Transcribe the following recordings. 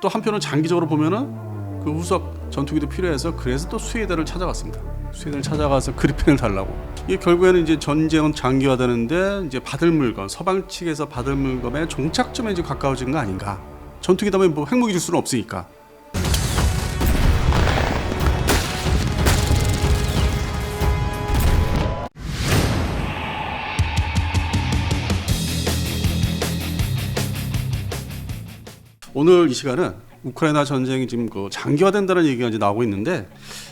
또 한편으로 장기적으로 보면은 그 후속 전투기도 필요해서 그래서 또 스웨덴을 찾아갔습니다. 스웨덴을 찾아가서 그리펜을 달라고. 이게 결국에는 이제 전쟁은 장기화되는데 이제 받을 물건, 서방 측에서 받을 물건의 종착점에 이제 가까워진 거 아닌가. 전투기다 보면 뭐 핵무기 줄 수는 없으니까. 오늘 이 시간은 우크라이나 전쟁이 지금 그 장기화된다는 얘기가 이제 나오고 있는데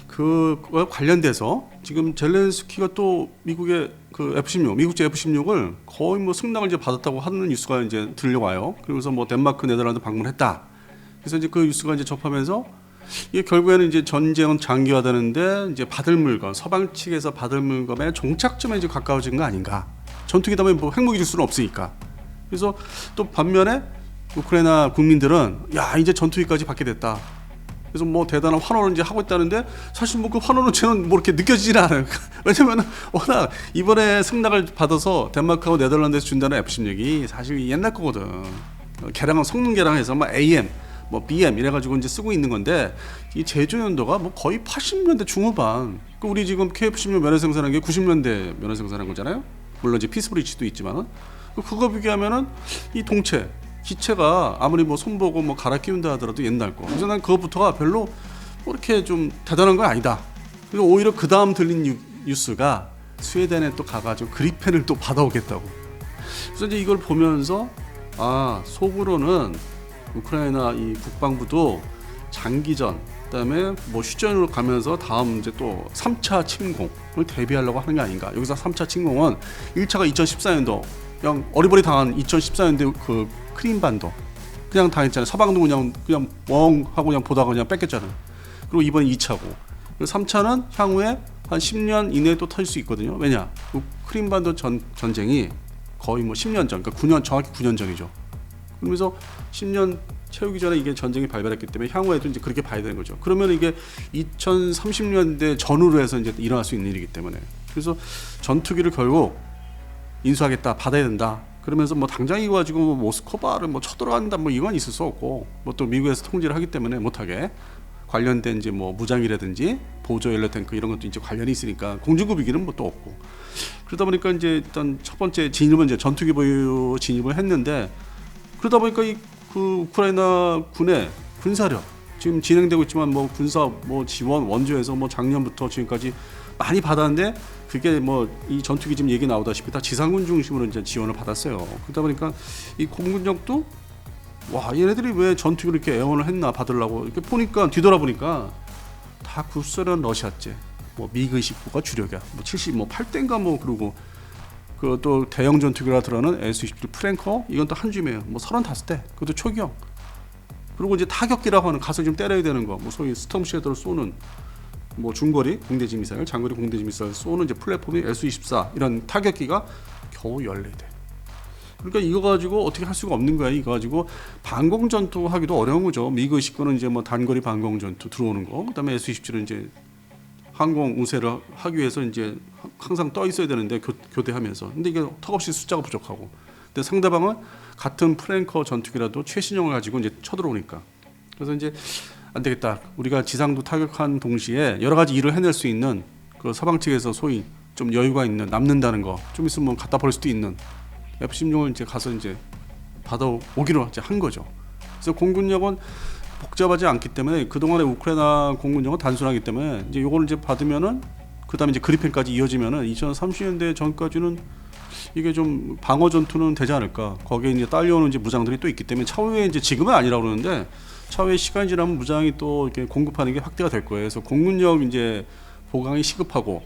그와 관련돼서 지금 젤렌스키가 또 미국의 그 F-16, 미국제 F-16을 거의 뭐 승낙을 이제 받았다고 하는 뉴스가 이제 들려와요. 그러면서 뭐 덴마크, 네덜란드 방문했다. 그래서 이제 그 뉴스가 이제 접하면서 이게 결국에는 이제 전쟁은 장기화되는데 이제 받을 물건, 서방 측에서 받을 물건의 종착점에 이제 가까워진 거 아닌가. 전투기다 보면 뭐 핵무기 줄 수는 없으니까. 그래서 또 반면에 우크라이나 국민들은 야 이제 전투기까지 받게 됐다. 그래서 뭐 대단한 환호를 이제 하고 있다는데 사실 뭐 그 환호는 저는 뭐 이렇게 느껴지지는 않아요. 왜냐면 워낙 이번에 승낙을 받아서 덴마크하고 네덜란드에서 준다는 F-16이 사실 옛날 거거든. 개량은 성능 개량해서 막 AM, 뭐 BM 이래가지고 이제 쓰고 있는 건데 이 제조 연도가 뭐 거의 80년대 중후반. 우리 지금 KF-16 면허 생산한 게 90년대 면허 생산한 거잖아요. 물론 이제 피스브리지도 있지만은 그거 비교하면은 이 동체 기체가 아무리 뭐 손보고 뭐 갈아 끼운다 하더라도 옛날 거. 그래서 난 그것부터가 별로 뭐 이렇게 좀 대단한 건 아니다. 그리고 오히려 그 다음 들린 뉴스가 스웨덴에 또 가가지고 그리펜을 또 받아오겠다고. 그래서 이제 이걸 보면서 아 속으로는 우크라이나 이 국방부도 장기전 그다음에 뭐 휴전으로 가면서 다음 이제 또 3차 침공을 대비하려고 하는 게 아닌가. 여기서 3차 침공은 1차가 2014년도 그냥 어리버리 당한 2014년도 그 크림반도 그냥 당했잖아요. 서방도 그냥 멍 하고 그냥 보다가 그냥 뺏겼잖아요. 그리고 이번 2차고 3차는 향후에 한 10년 이내에 또 터질 수 있거든요. 왜냐? 크림반도 전쟁이 거의 뭐 10년 전, 그러니까 9년 정확히 9년 전이죠. 그러면서 10년 채우기 전에 이게 전쟁이 발발했기 때문에 향후에도 이제 그렇게 봐야 되는 거죠. 그러면 이게 2030년대 전후로 해서 이제 일어날 수 있는 일이기 때문에 그래서 전투기를 결국 인수하겠다, 받아야 된다. 그러면서 뭐 당장 이거 가지고 뭐 모스크바를 뭐 쳐들어간다 뭐 이건 있을 수 없고 뭐 또 미국에서 통제를 하기 때문에 못하게 관련된 이제 뭐 무장이라든지 보조 연료 탱크 이런 것도 이제 관련이 있으니까 공중급 위기는 뭐 또 없고 그러다 보니까 이제 일단 첫 번째 진입은 이제 전투기 보유 진입을 했는데 그러다 보니까 그 우크라이나 군의 군사력 지금 진행되고 있지만 뭐 군사 뭐 지원 원조에서 뭐 작년부터 지금까지 많이 받았는데 그게 뭐 이 전투기 지금 얘기 나오다시피 다 지상군 중심으로 이제 지원을 받았어요. 그러다 보니까 이 공군력도 와 얘네들이 왜 전투기를 이렇게 애원을 했나 받으려고 이렇게 보니까 뒤돌아보니까 다 구소련 러시아제 뭐 미그 29가 주력이야. 뭐 78대인가 뭐 그러고 그 또 대형 전투기라 들어는 S-27 프랭커 이건 또 한 줌이에요. 뭐 35대 그것도 초기형. 그리고 이제 타격기라고 하는 가서 좀 때려야 되는 거 뭐 소위 스톰 섀도를 쏘는 뭐 중거리 공대지 미사일, 장거리 공대지 미사일 쏘는 이제 플랫폼이 S-24 이런 타격기가 겨우 14대. 그러니까 이거 가지고 어떻게 할 수가 없는 거야. 이거 가지고 방공 전투 하기도 어려운 거죠. 미그 19는 이제 뭐 단거리 방공 전투 들어오는 거, 그다음에 S-27은 이제 항공 우세를 하기 위해서 이제 항상 떠 있어야 되는데 교대하면서. 근데 이게 턱없이 숫자가 부족하고. 근데 상대방은 같은 프랭커 전투기라도 최신형을 가지고 이제 쳐들어오니까. 그래서 이제 안 되겠다. 우리가 지상도 타격한 동시에 여러 가지 일을 해낼 수 있는 그 서방 측에서 소위 좀 여유가 있는 남는다는 거 좀 있으면 갖다 버릴 수도 있는 F-16을 이제 가서 이제 받아오기로 이제 한 거죠. 그래서 공군력은 복잡하지 않기 때문에 그동안의 우크라이나 공군력은 단순하기 때문에 이제 요거를 이제 받으면은 그다음에 이제 그리펜까지 이어지면은 2030년대 전까지는 이게 좀 방어 전투는 되지 않을까. 거기에 이제 딸려오는 이제 무장들이 또 있기 때문에 차후에 이제 지금은 아니라고 그러는데 차후에 시간이 지나면 무장이 또 이렇게 공급하는 게 확대가 될 거예요. 그래서 공군력 이제 보강이 시급하고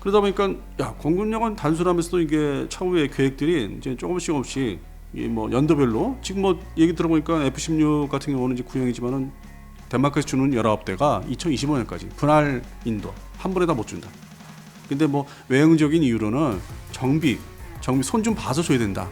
그러다 보니까 야 공군력은 단순하면서도 이게 차후에 계획들이 이제 조금씩 이 뭐 연도별로 지금 뭐 얘기 들어보니까 F-16 같은 경우는 이제 구형이지만은 덴마크에서 주는 19대가 2025년까지 분할 인도 한 번에 다 못 준다. 근데 뭐 외형적인 이유로는 정비 손 좀 봐서 줘야 된다.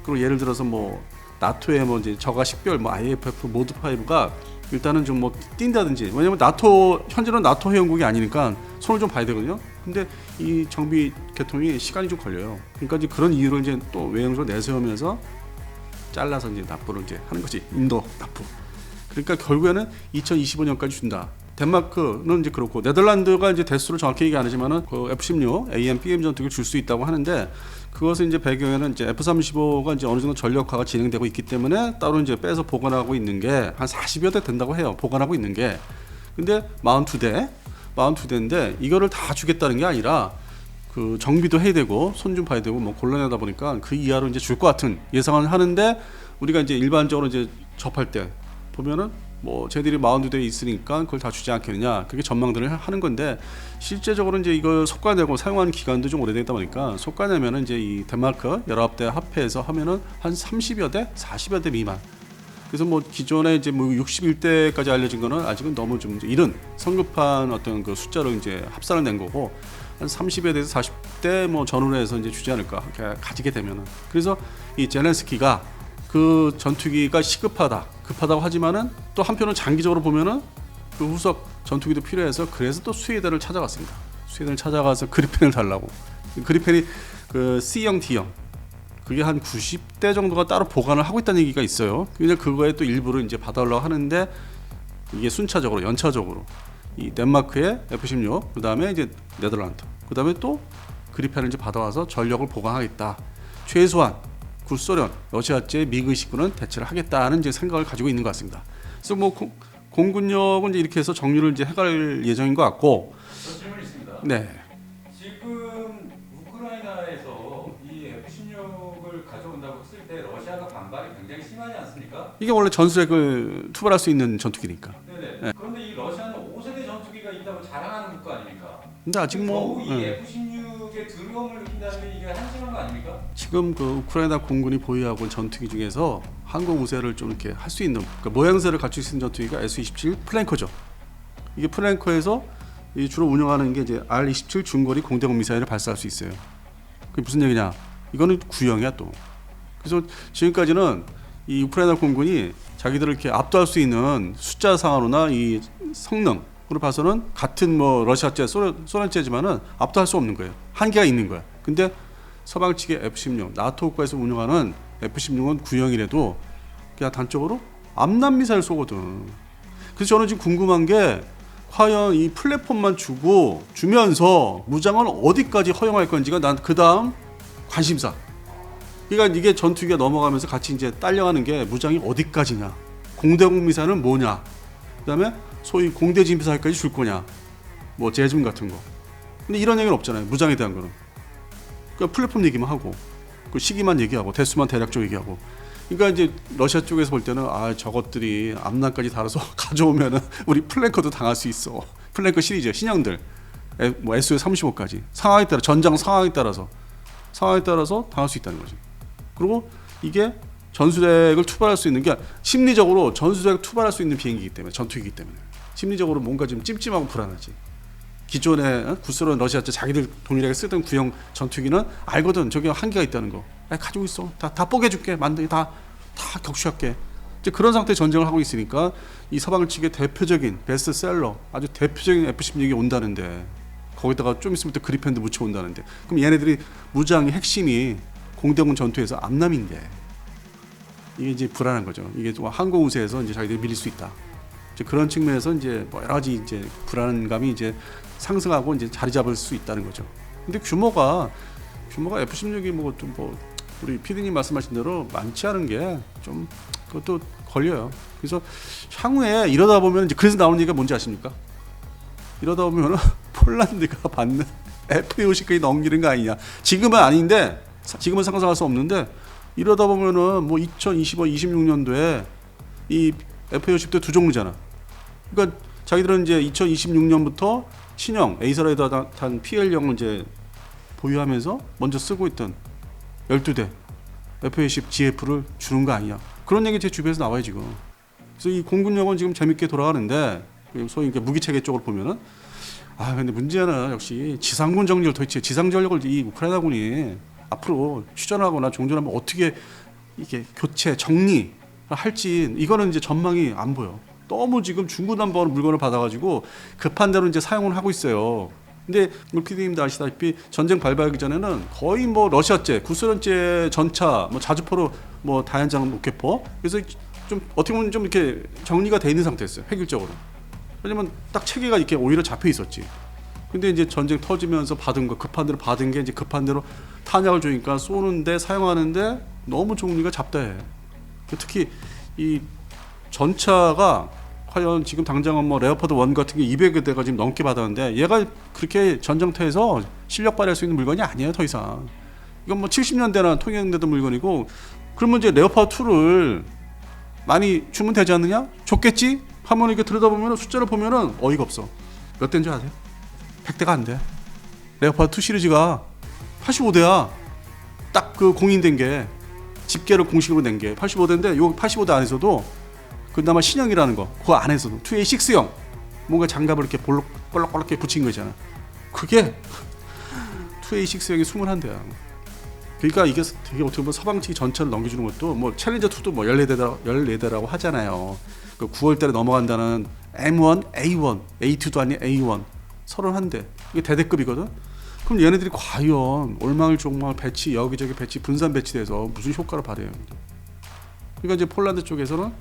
그리고 예를 들어서 뭐 나토의 뭐 이제 저가 식별 뭐 IFF 모드 5가 일단은 좀 뭐 뛴다든지 왜냐면 나토 현재는 나토 회원국이 아니니까 손을 좀 봐야 되거든요. 근데 이 정비 개통이 시간이 좀 걸려요. 그러니까 이제 그런 이유로 이제 또 외형적으로 내세우면서 잘라서 이제 납부를 이제 하는 거지. 인도 납부. 그러니까 결국에는 2025년까지 준다. 덴마크는 이제 그렇고 네덜란드가 이제 대수를 정확히 얘기 안 하지만은 그 F-16 AM, BM 전투기를 줄 수 있다고 하는데 그것은 이제 배경에는 이제 F-35가 이제 어느 정도 전력화가 진행되고 있기 때문에 따로 이제 빼서 보관하고 있는 게 한 40여 대 된다고 해요. 보관하고 있는 게. 근데 42대인데 이거를 다 주겠다는 게 아니라 그 정비도 해야 되고 손 좀 봐야 되고 뭐 곤란하다 보니까 그 이하로 이제 줄 것 같은 예상을 하는데 우리가 이제 일반적으로 이제 접할 때 보면은 뭐 쟤들이 42대 있으니까 그걸 다 주지 않겠느냐 그렇게 전망들을 하는 건데 실제적으로 이제 이걸 속가내고 사용하는 기간도 좀 오래되다 보니까 속가내면은 이제 이 덴마크 19대 합해서 하면은 한 30여 대, 40여 대 미만. 그래서 뭐 기존에 이제 뭐 61대까지 알려진 거는 아직은 너무 좀 이른 성급한 어떤 그 숫자로 이제 합산을 낸 거고 한 30에 대해서 40대 뭐 전후로 해서 이제 주지 않을까 가지게 되면은. 그래서 이 젤렌스키가 그 전투기가 급하다고 하지만은 또 한편은 장기적으로 보면은 그 후속 전투기도 필요해서 그래서 또 스웨덴을 찾아갔습니다. 스웨덴을 찾아가서 그리펜을 달라고. 그리펜이 그 C형, D형 그게 한 90대 정도가 따로 보관을 하고 있다는 얘기가 있어요. 근데 그거에 또 일부를 이제 받아오려고 하는데 이게 순차적으로 연차적으로 이 덴마크의 F-16 그다음에 이제 네덜란드 그다음에 또 그리펜을 이제 받아와서 전력을 보강하겠다. 최소한 구소련, 러시아제 미그29는 대체를 하겠다는 이제 생각을 가지고 있는 것 같습니다. 그래서 뭐 공군력은 이제 이렇게 해서 정리를 이제 해갈 예정인 것 같고. 저 질문 있습니다. 네. 지금 우크라이나에서 이 F-16을 가져온다고 했을 때 러시아가 반발이 굉장히 심하지 않습니까? 이게 원래 전술핵을 투발할 수 있는 전투기니까. 네네. 네. 그런데 이 러시아는 5세대 전투기가 있다고 자랑하는 국가 아닙니까? 근데 아직 뭐 겨우 이 F-16의 두려움을 느낀다는 게 이게 한심한 거 아닙니까? 지금 그 우크라이나 공군이 보유하고 있는 전투기 중에서 항공 우세를 좀 이렇게 할 수 있는 그러니까 모양새를 갖출 수 있는 전투기가 S-27 플랭커죠. 이게 플랭커에서 이 주로 운영하는 게 이제 R-27 중거리 공대공 미사일을 발사할 수 있어요. 그게 무슨 얘기냐? 이거는 구형이야 또. 그래서 지금까지는 이 우크라이나 공군이 자기들을 이렇게 압도할 수 있는 숫자상으로나 이 성능으로 봐서는 같은 뭐 러시아제, 소련제지만은 압도할 수 없는 거예요. 한계가 있는 거야. 근데 서방 측의 F-16, 나토 국가에서 운영하는 F-16은 구형이라도 그냥 단적으로 암남 미사일 쏘거든. 그래서 저는 지금 궁금한 게 과연 이 플랫폼만 주면서 무장을 어디까지 허용할 건지가 난 그 다음 관심사. 그러니까 이게 전투기가 넘어가면서 같이 이제 딸려가는 게 무장이 어디까지냐, 공대공 미사일은 뭐냐, 그다음에 소위 공대진 미사일까지 줄 거냐, 뭐 제줌 같은 거. 근데 이런 얘기는 없잖아요. 무장에 대한 거는. 그러니까 플랫폼 얘기만 하고, 그 시기만 얘기하고, 대수만 대략적으로 얘기하고. 그러니까 이제 러시아 쪽에서 볼 때는 아 저것들이 앞날까지 달아서 가져오면은 우리 플랭커도 당할 수 있어. 플랭커 시리즈 신형들, 뭐 SU-35까지 상황에 따라 전장 상황에 따라서 당할 수 있다는 거지. 그리고 이게 전술핵을 투발할 수 있는 게 심리적으로 전술핵 투발할 수 있는 비행기이기 때문에 전투기이기 때문에 심리적으로 뭔가 좀 찜찜하고 불안하지. 기존에 구소련 러시아제 자기들 동일하게 쓰던 구형 전투기는 알거든. 저기 한계가 있다는 거. 가지고 있어. 다 뽀개줄게. 다 격추할게. 이제 그런 상태의 전쟁을 하고 있으니까 이 서방 측의 대표적인 베스트셀러, 아주 대표적인 F-16이 온다는데 거기다가 좀 있으면 또 그리펜도 묻혀 온다는데 그럼 얘네들이 무장의 핵심이 공대공 전투에서 암남인데 이게 이제 불안한 거죠. 이게 좀 항공 우세에서 이제 자기들이 밀릴 수 있다. 이제 그런 측면에서 이제 뭐 여러 가지 이제 불안감이 이제 상승하고 이제 자리 잡을 수 있다는 거죠. 근데 규모가 F-16이 뭐 좀 뭐 우리 PD님 말씀하신 대로 많지 않은 게 좀 그것도 걸려요. 그래서 향후에 이러다 보면 이제 그래서 나오는 얘기가 뭔지 아십니까? 이러다 보면 폴란드가 받는 F-50까지 넘기는 거 아니냐. 지금은 아닌데 지금은 상상할 수 없는데 이러다 보면은 뭐 2025, 26년도에 이 F-50도 두 종류잖아. 그러니까 자기들은 이제 2026년부터 신형 에이서라이더 단 PL형을 이제 보유하면서 먼저 쓰고 있던 12대 F-50 GF를 주는 거 아니냐. 그런 얘기 제 주변에서 나와요 지금. 그래서 이 공군력은 지금 재밌게 돌아가는데 소위 이렇게 무기체계 쪽으로 보면은 근데 문제는 역시 지상군 정리를 도대체 지상 전력을 이 우크라이나군이 앞으로 휴전하거나 종전하면 어떻게 이게 교체 정리 할지 이거는 이제 전망이 안 보여. 너무 지금 중구난방으로 물건을 받아가지고 급한 대로 이제 사용을 하고 있어요. 근데 우리 PD님도 아시다시피 전쟁 발발하기 전에는 거의 뭐 러시아제, 구소련제 전차, 뭐 자주포로 뭐 다연장 로켓포, 그래서 좀 어떻게 보면 좀 이렇게 정리가 돼 있는 상태였어요. 획일적으로. 왜냐면 딱 체계가 이렇게 오히려 잡혀 있었지. 근데 이제 전쟁 터지면서 받은 거 급한 대로 받은 게 이제 급한 대로 탄약을 주니까 쏘는데 사용하는데 너무 종류가 잡다해. 특히 이 전차가 과연 지금 당장은 뭐 레오파드 1 같은 게 200여 대가 지금 넘게 받았는데 얘가 그렇게 전쟁터에서 실력 발휘할 수 있는 물건이 아니에요, 더 이상. 이건 뭐 70년대나 통용되던 물건이고, 그러면 이제 레오파드 2를 많이 주면 되지 않느냐? 줬겠지? 한번 이렇게 들여다보면 숫자를 보면은 어이가 없어. 몇 대인 줄 아세요? 100대가 안 돼. 레오파드 2 시리즈가 85대야. 딱 그 공인된 게, 집계를 공식으로 낸 게 85대인데, 요 85대 안에서도 그나마 신형이라는 거, 그 안에서도 2A6형 뭔가 장갑을 이렇게 볼록볼록 붙인 거잖아. 그게 2A6형이 21대야. 그러니까 이게 되게 어떻게 보면 서방 측이 전차를 넘겨주는 것도, 뭐 챌린저 2도 뭐 14대라고 하잖아요. 그 9월달에 넘어간다는 M1, A1, A2도 아닌 A1 31대. 이게 대대급이거든. 그럼 얘네들이 과연 올망을종망을 배치, 여기저기 배치, 분산 배치돼서 무슨 효과를 발휘해요? 그러니까 이제 폴란드 쪽에서는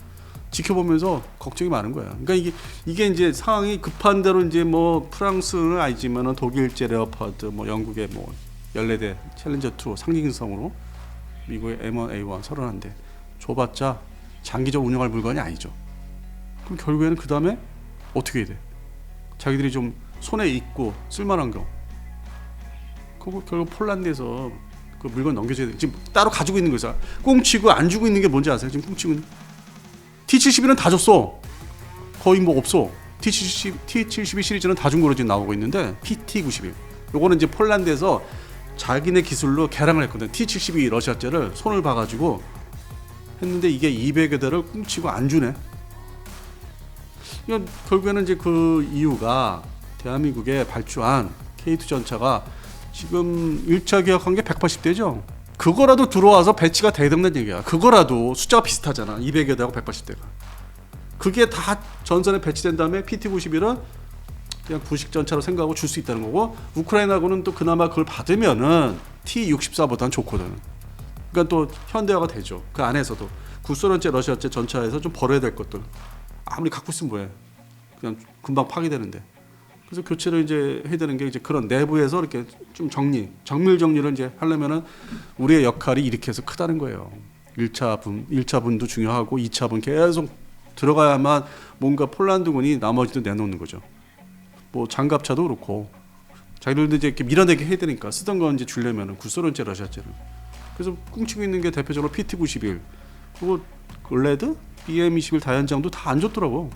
지켜보면서 걱정이 많은 거야. 그러니까 이게 이제 상황이 급한 대로 이제 뭐 프랑스는 아니지만은 독일제 레오파드, 뭐 영국의 뭐 14대 챌린저 2 상징성으로 미국의 M1, A1 31대 줘봤자 장기적 운영할 물건이 아니죠. 그럼 결국에는 그 다음에 어떻게 해야 돼? 자기들이 좀 손에 익고 쓸만한 거. 그거 결국 폴란드에서 그 물건 넘겨줘야 돼. 지금 따로 가지고 있는 거죠. 꽁치고 안 주고 있는 게 뭔지 아세요? 지금 꽁치고 있는 T-72는 다 줬어. 거의 뭐 없어. T-72 시리즈는 다 준 거로 지금 나오고 있는데 PT-91. 요거는 이제 폴란드에서 자기네 기술로 개량을 했거든. T-72 러시아제를 손을 봐가지고 했는데 이게 200여 대를 꽁치고 안 주네. 이건 결국에는 이제 그 이유가 대한민국에 발주한 K2 전차가 지금 1차 계약한 게 180대죠. 그거라도 들어와서 배치가 대등된 얘기야. 그거라도 숫자가 비슷하잖아. 200여 대하고 180대가. 그게 다 전선에 배치된 다음에 PT-91은 그냥 구식 전차로 생각하고 줄 수 있다는 거고, 우크라이나군은 또 그나마 그걸 받으면은 T-64보다는 좋거든. 그러니까 또 현대화가 되죠. 그 안에서도 구소련제, 러시아제 전차에서 좀 버려야 될 것들. 아무리 갖고 있으면 뭐해. 그냥 금방 파괴되는데. 그래서 교체를 이제 해야 되는 게 이제 그런 내부에서 이렇게 좀 정밀 정리를 이제 하려면은 우리의 역할이 이렇게 해서 크다는 거예요. 1차 분도 중요하고 2차 분 계속 들어가야만 뭔가 폴란드군이 나머지도 내놓는 거죠. 뭐 장갑차도 그렇고 자기들도 이제 이렇게 밀어내게 해야 되니까 쓰던 건 이제 주려면은 구소련제, 러시아제를. 그래서 꿍치고 있는 게 대표적으로 PT-91 그리고 레드, BM-21 다연장도 다 안 줬더라고.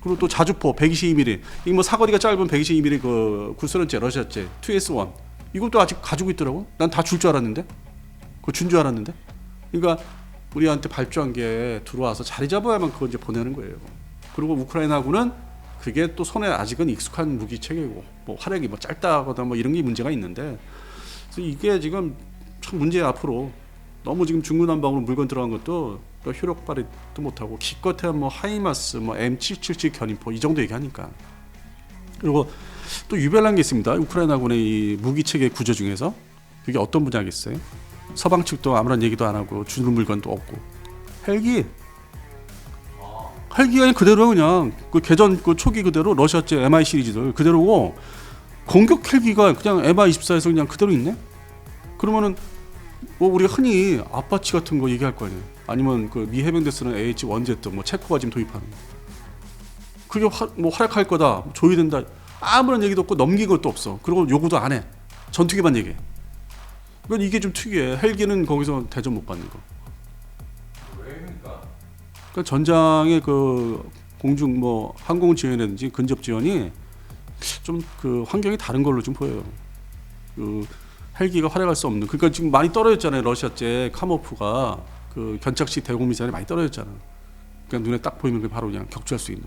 그리고 또 자주포 122mm, 이게 뭐 사거리가 짧은 122mm 그 구소련제, 러시아제 2S1 이것도 아직 가지고 있더라고. 난 다 줄 줄 알았는데, 그거 준 줄 알았는데. 그러니까 우리한테 발주한 게 들어와서 자리 잡아야만 그거 이제 보내는 거예요. 그리고 우크라이나군은 그게 또 손에 아직은 익숙한 무기 체계고, 뭐 화력이 뭐 짧다거나 뭐 이런 게 문제가 있는데, 그래서 이게 지금 참 문제야. 앞으로 너무 지금 중구난방으로 물건 들어간 것도 효력 발휘도 못하고 기껏해야 뭐 하이마스, 뭐 M777 견인포 이 정도 얘기하니까. 그리고 또 유별난 게 있습니다. 우크라이나군의 이 무기 체계 구조 중에서 그게 어떤 분야겠어요? 서방 측도 아무런 얘기도 안 하고 주는 물건도 없고 헬기가 그대로 그냥 그 개전 그 초기 그대로 러시아제 MI 시리즈들 그대로고 공격 헬기가 그냥 MI-24에서 그냥 그대로 있네. 그러면은 뭐 우리가 흔히 아파치 같은 거 얘기할 거 아니에요. 아니면 그 미 해병대 쓰는 AH-1Z 뭐 체코가 지금 도입하는 그게 뭐 활약할 거다, 조율된다, 아무런 얘기도 없고 넘긴 것도 없어. 그리고 요구도 안 해. 전투기만 얘기해. 그러니까 이게 좀 특이해. 헬기는 거기서 대접 못 받는 거. 왜입니까? 그러니까 전장의 그 공중 뭐 항공 지원이라든지 근접 지원이 좀 그 환경이 다른 걸로 좀 보여요. 그 헬기가 활약할 수 없는. 그러니까 지금 많이 떨어졌잖아요. 러시아제 카모프가 그 견착식 대공 미사일이 많이 떨어졌잖아. 그러니까 눈에 딱 보이면 바로 그냥 격추할 수 있는.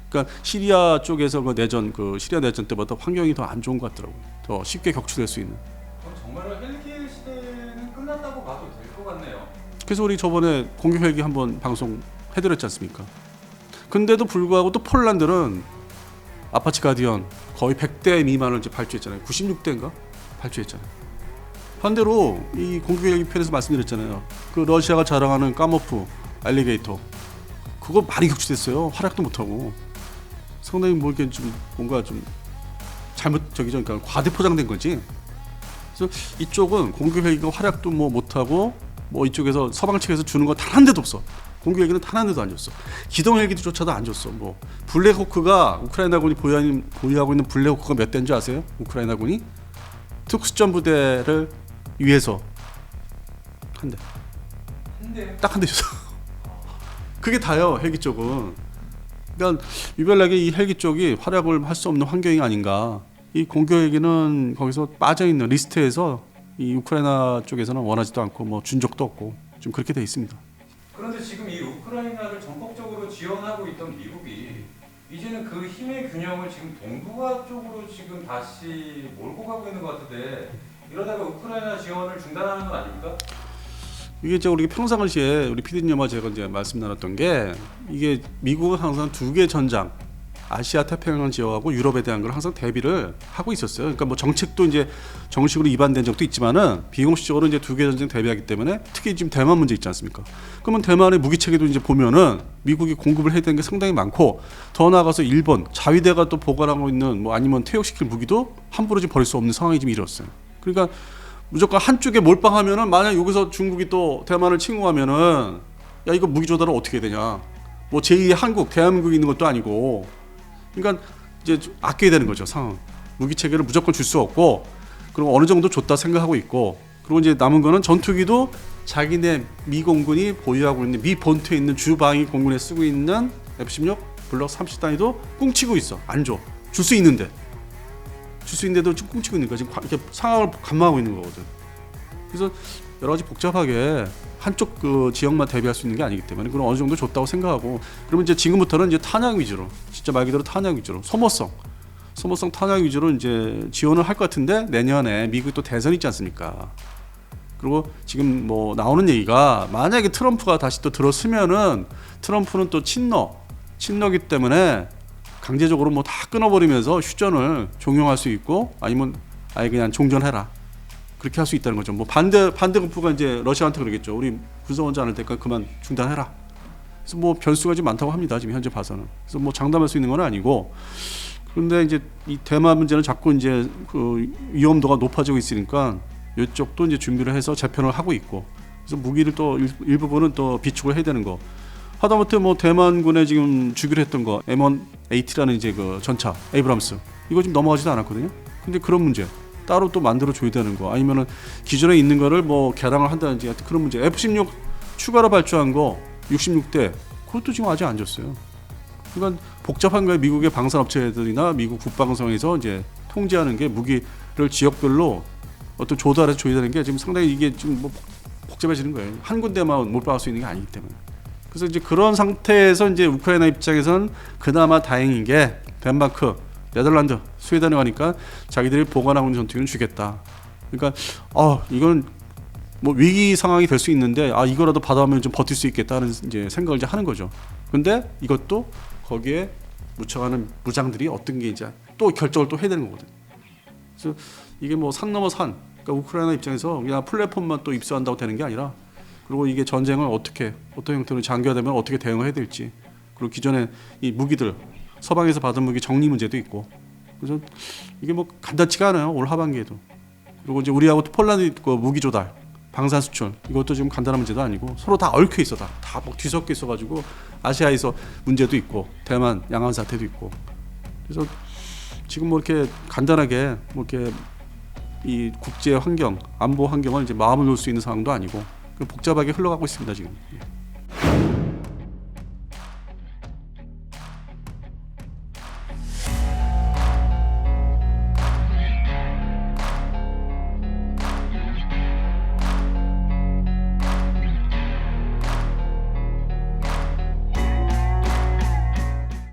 그러니까 시리아 쪽에서 그 내전, 그 시리아 내전 때보다 환경이 더 안 좋은 것 같더라고요. 더 쉽게 격추될 수 있는. 그럼 정말로 헬기 시대는 끝났다고 봐도 될 것 같네요. 그래서 우리 저번에 공격 헬기 한번 방송 해드렸지 않습니까? 근데도 불구하고 또 폴란드는 아파치 가디언 거의 100대 미만을 이제 발주했잖아요. 96대인가 발주했잖아요. 반대로 이 공격 헬기 편에서 말씀드렸잖아요. 그 러시아가 자랑하는 까모프 알리게이터 그거 많이 격추됐어요. 활약도 못하고 상당히 뭐 이렇게 좀 뭔가 좀 잘못 그러니까 과대 포장된 거지. 그래서 이쪽은 공격 헬기가 활약도 뭐 못하고 뭐 이쪽에서 서방 측에서 주는 거 단 한 대도 없어. 공격 헬기는 단 한 대도 안 줬어. 기동 헬기조차도 안 줬어. 뭐 블랙호크가 우크라이나군이 보유하고 있는 블랙호크가 몇 대인 줄 아세요? 우크라이나군이 특수전 부대를 위해서 한 대. 딱 한 대 줬어. 그게 다요. 헬기 쪽은. 그러니까 유별나게 이 헬기 쪽이 활약을 할 수 없는 환경이 아닌가. 이 공격 헬기는 거기서 빠져 있는 리스트에서 이 우크라이나 쪽에서는 원하지도 않고 뭐 준 적도 없고 좀 그렇게 돼 있습니다. 그런데 지금 이 우크라이나를 전폭적으로 지원하고 있던 미국이 이제는 그 힘의 균형을 지금 동북아 쪽으로 지금 다시 몰고 가고 있는 것 같은데 이러다가 우크라이나 지원을 중단하는 건 아닙니까? 이게 이제 우리 평상시에 우리 PD님과 제가 이제 말씀 나눴던 게 이게 미국은 항상 두 개 전장 아시아 태평양 지역하고 유럽에 대한 걸 항상 대비를 하고 있었어요. 그러니까 뭐 정책도 이제 정식으로 위반된 적도 있지만은 비공식적으로 이제 두 개 전쟁 대비하기 때문에 특히 지금 대만 문제 있지 않습니까? 그러면 대만의 무기 체계도 이제 보면은 미국이 공급을 해야 되는 게 상당히 많고 더 나아가서 일본 자위대가 또 보관하고 있는 뭐 아니면 퇴역시킬 무기도 함부로 지금 버릴 수 없는 상황이 지금 이뤘어요. 그러니까 무조건 한쪽에 몰빵하면은 만약 여기서 중국이 또 대만을 침공하면은 야 이거 무기 조달을 어떻게 해야 되냐? 뭐 제2의 한국 대한민국이 있는 것도 아니고. 그러니까 이제 아껴야 되는 거죠 상황. 무기 체계를 무조건 줄 수 없고 그리고 어느 정도 줬다 생각하고 있고 그리고 이제 남은 거는 전투기도 자기네 미 공군이 보유하고 있는 미 본토에 있는 주방위 공군에 쓰고 있는 F-16 블록 30단위도 꿍치고 있어. 안 줘. 줄 수 있는데 줄 수 있는데도 지금 꿍치고 있는 거야. 지금 이렇게 상황을 감마하고 있는 거거든. 그래서 여러 가지 복잡하게 한쪽 그 지역만 대비할 수 있는 게 아니기 때문에 그럼 어느 정도 줬다고 생각하고 그러면 이제 지금부터는 이제 탄약 위주로 진짜 말 그대로 탄약 위주로 소모성 탄약 위주로 이제 지원을 할 것 같은데 내년에 미국 또 대선 있지 않습니까? 그리고 지금 뭐 나오는 얘기가 만약에 트럼프가 다시 또 들어서면은 트럼프는 또 친러기 때문에 강제적으로 뭐 다 끊어버리면서 휴전을 종용할 수 있고 아니면 아예 그냥 종전해라. 그렇게 할 수 있다는 거죠. 뭐 반대 군부가 이제 러시아한테 그러겠죠. 우리 군사원자 않을 때까지 그만 중단해라. 그래서 뭐 변수가 좀 많다고 합니다. 지금 현재 봐서는. 그래서 뭐 장담할 수 있는 건 아니고. 그런데 이제 이 대만 문제는 자꾸 이제 그 위험도가 높아지고 있으니까 이쪽도 이제 준비를 해서 재편을 하고 있고. 그래서 무기를 또 일부분은 또 비축을 해야 되는 거. 하다못해 뭐 대만군에 지금 주기로 했던 거 M1AT라는 이제 그 전차 에이브람스 이거 지금 넘어가지도 않았거든요. 근데 그런 문제. 따로 또 만들어 줘야 되는 거 아니면은 기존에 있는 거를 뭐 개량을 한다든지 하여튼 그런 문제. F-16 추가로 발주한 거 66대 그것도 지금 아직 안 줬어요. 그러니까 복잡한 거예요. 미국의 방산업체들이나 미국 국방성에서 이제 통제하는 게 무기를 지역별로 어떤 조달해서 줘야 되는 게 지금 상당히 이게 지금 뭐 복잡해지는 거예요. 한 군데만 몰빵할 수 있는 게 아니기 때문에. 그래서 이제 그런 상태에서 이제 우크라이나 입장에서는 그나마 다행인 게 덴마크 네덜란드, 스웨덴에 가니까 자기들이 보관하고 있는 전투기는 주겠다. 그러니까 이건 뭐 위기 상황이 될 수 있는데 이거라도 받아오면 좀 버틸 수 있겠다는 이제 생각을 이제 하는 거죠. 근데 이것도 거기에 묻혀가는 무장들이 어떤 게 이제 또 결정을 또 해야 되는 거거든. 그래서 이게 뭐 산 넘어 산. 그러니까 우크라이나 입장에서 그냥 플랫폼만 또 입수한다고 되는 게 아니라 그리고 이게 전쟁을 어떤 형태로 장기화되면 어떻게 대응을 해야 될지 그리고 기존에 이 무기들 서방에서 받은 무기 정리 문제도 있고 그래서 이게 뭐 간단치가 않아요. 올 하반기에도. 그리고 이제 우리하고 또 폴란드 있고 무기 조달, 방산 수출 이것도 지금 간단한 문제도 아니고 서로 다 얽혀 있어 다 뭐 뒤섞여 있어가지고 아시아에서 문제도 있고 대만 양안 사태도 있고 그래서 지금 뭐 이렇게 간단하게 뭐 이렇게 이 국제 환경, 안보 환경을 이제 마음을 놓을 수 있는 상황도 아니고 복잡하게 흘러가고 있습니다 지금.